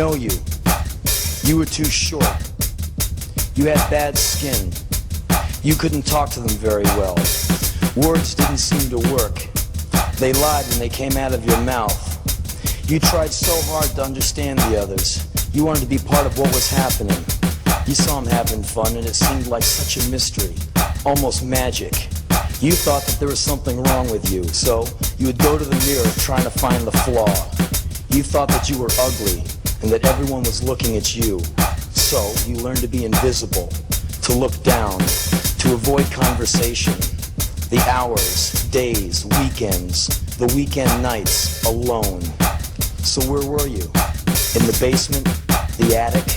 know you. You were too short. You had bad skin. You couldn't talk to them very well. Words didn't seem to work. They lied when they came out of your mouth. You tried so hard to understand the others. You wanted to be part of what was happening. You saw them having fun and it seemed like such a mystery, almost magic. You thought that there was something wrong with you, so you would go to the mirror trying to find the flaw. You thought that you were ugly and that everyone was looking at you. So you learned to be invisible, to look down, to avoid conversation. The hours, days, weekends, the weekend nights, alone. So where were you? In the basement? The attic?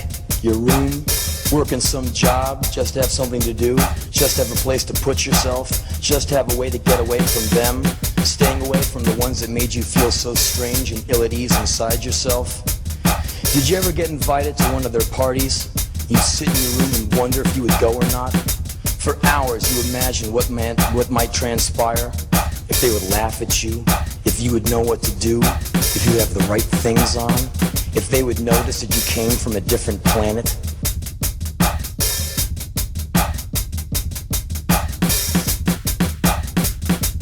Your room? Working some job? Just to have something to do? Just to have a place to put yourself? Just to have a way to get away from them? Staying away from the ones that made you feel so strange and ill at ease inside yourself? Did you ever get invited to one of their parties? You'd sit in your room and wonder if you would go or not? For hours you imagined what might transpire, if they would laugh at you, if you would know what to do, if you have the right things on, if they would notice that you came from a different planet.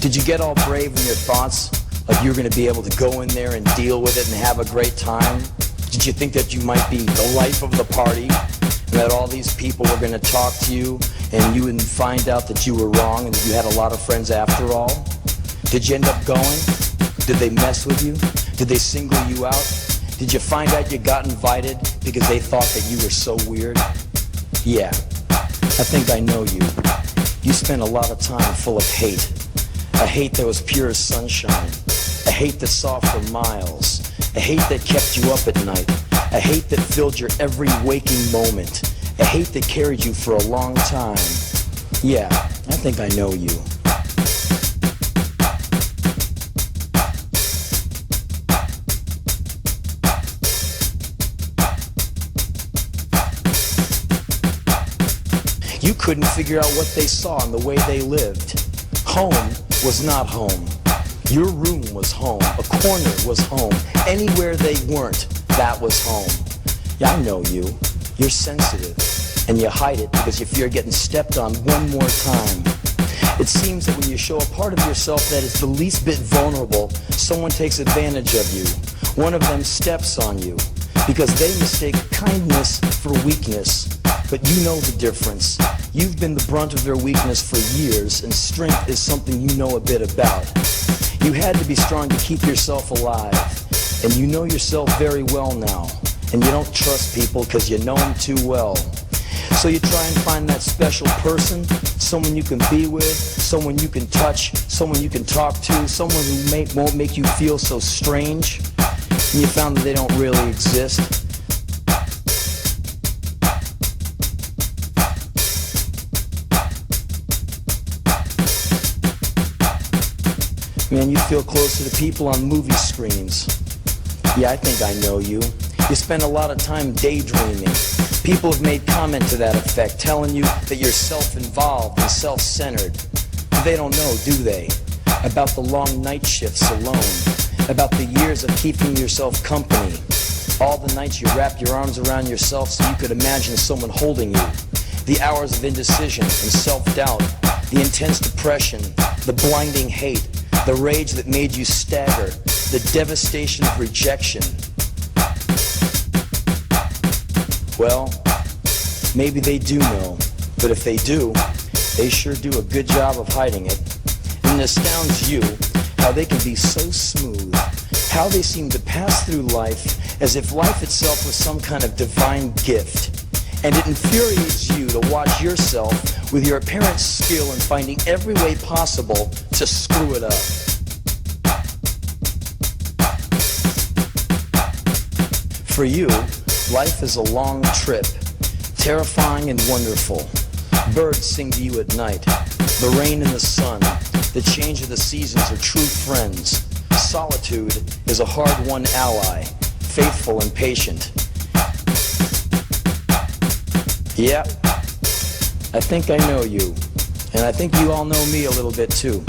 Did you get all brave in your thoughts, like you were going to be able to go in there and deal with it and have a great time? Did you think that you might be the life of the party, and that all these people were going to talk to you, and you would find out that you were wrong and that you had a lot of friends after all? Did you end up going? Did they mess with you? Did they single you out? Did you find out you got invited because they thought that you were so weird? Yeah, I think I know you. You spent a lot of time full of hate. A hate that was pure as sunshine. A hate that saw for miles. A hate that kept you up at night. A hate that filled your every waking moment. A hate that carried you for a long time. Yeah, I think I know you. You couldn't figure out what they saw in the way they lived. Home was not home. Your room was home. A corner was home. Anywhere they weren't, that was home. Yeah, I know you. You're sensitive, and you hide it because you fear getting stepped on one more time. It seems that when you show a part of yourself that is the least bit vulnerable, someone takes advantage of you. One of them steps on you because they mistake kindness for weakness. But you know the difference. You've been the brunt of their weakness for years, and strength is something you know a bit about. You had to be strong to keep yourself alive, and you know yourself very well now. And you don't trust people because you know them too well. So you try and find that special person, someone you can be with, someone you can touch, someone you can talk to, someone who won't make you feel so strange. And you found that they don't really exist. Man, you feel closer to people on movie screens. Yeah, I think I know you. You spend a lot of time daydreaming. People have made comment to that effect, telling you that you're self-involved and self-centered. But they don't know, do they? About the long night shifts alone. About the years of keeping yourself company. All the nights you wrapped your arms around yourself so you could imagine someone holding you. The hours of indecision and self-doubt. The intense depression. The blinding hate. The rage that made you stagger. The devastation of rejection. Well, maybe they do know, but if they do, they sure do a good job of hiding it. And it astounds you how they can be so smooth, how they seem to pass through life as if life itself was some kind of divine gift. And it infuriates you to watch yourself with your apparent skill in finding every way possible to screw it up. For you, life is a long trip, terrifying and wonderful. Birds sing to you at night. The rain and the sun, the change of the seasons are true friends. Solitude is a hard-won ally, faithful and patient. Yeah, I think I know you, and I think you all know me a little bit too.